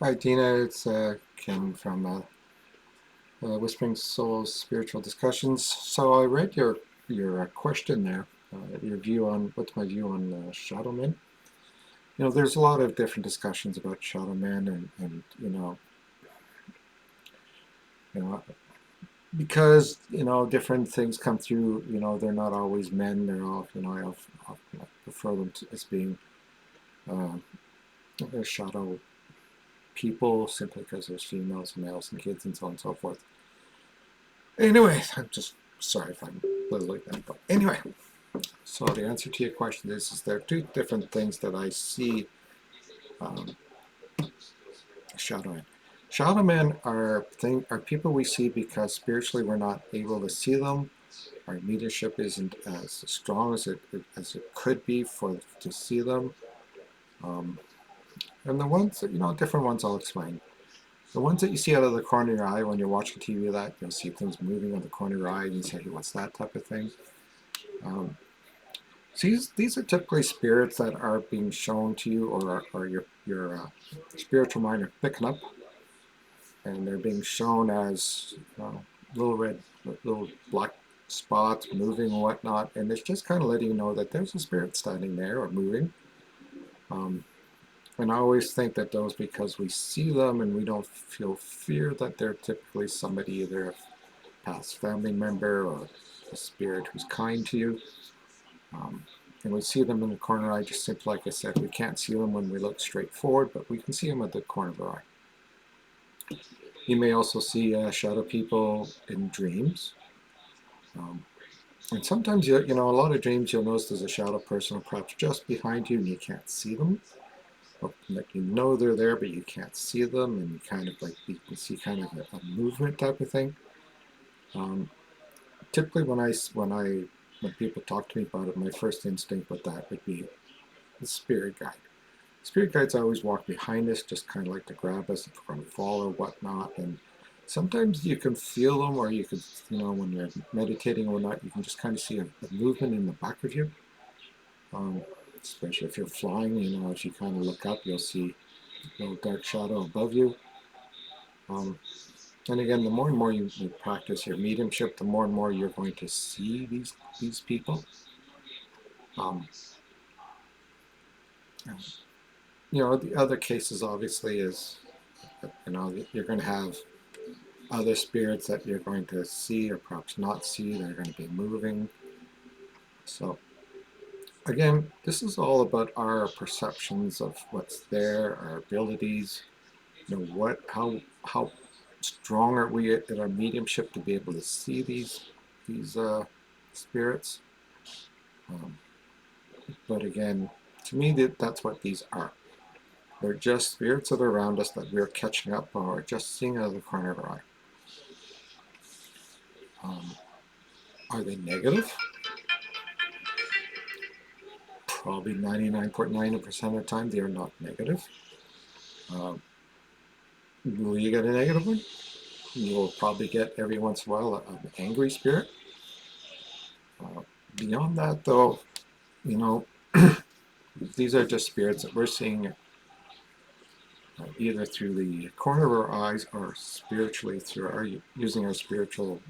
Hi, Dina. It's Ken from Whispering Souls Spiritual Discussions. So I read your question there, your view on what's my view on shadow men. There's a lot of different discussions about shadow men, and you know, because different things come through. They're not always men. They're all I prefer them as being uh, shadow people simply because there's females, males, and kids, and so on and so forth. Anyway, I'm just sorry if I'm a little like that, but anyway. So the answer to your question is there are two different things that I see um, shadow men. Shadow men are people we see because spiritually we're not able to see them. Our mediumship isn't as strong as it could be for to see them. Um, and the ones that, different ones I'll explain. The ones that you see out of the corner of your eye when you're watching TV, that you'll see things moving on the corner of your eye, and you say, "Hey, what's that?" type of thing. Um, So these are typically spirits that are being shown to you, or your spiritual mind are picking up, and they're being shown as little red, little black spots moving and whatnot, and it's just kind of letting you know that there's a spirit standing there or moving. Um, and I always think that those, because we see them and we don't feel fear, that they're typically somebody, either a past family member or a spirit who's kind to you. Um, and we see them in the corner eye, just simply like I said, we can't see them when we look straight forward, but we can see them at the corner of our eye. You may also see shadow people in dreams. Um, and sometimes, a lot of dreams you'll notice there's a shadow person perhaps just behind you and you can't see them. Or like they're there, but you can't see them, and you kind of like, you can see kind of a movement type of thing. Um, Typically, when people talk to me about it, my first instinct with that would be the spirit guide. Spirit guides always walk behind us, just kind of like to grab us if we're going to fall or whatnot. And sometimes you can feel them, or you can, when you're meditating or whatnot, you can just kind of see a movement in the back of you. Um, Especially if you're flying, if you kind of look up, you'll see a little dark shadow above you. Um, and again, the more and more you practice your mediumship, the more and more you're going to see these people. Um, the other cases obviously is, you're going to have other spirits that you're going to see or perhaps not see. They're going to be moving. So again, this is all about our perceptions of what's there, our abilities. How strong are we at our mediumship to be able to see these spirits? Um, but again, to me, that's what these are. They're just spirits that are around us that we're catching up on or just seeing out of the corner of our eye. Are they negative? Probably 99.9% of the time they are not negative. Um, will you get a negative one? You will probably get every once in a while an angry spirit. Uh, Beyond that, though, you know, these are just spirits that we're seeing either through the corner of our eyes or spiritually through our using our spiritual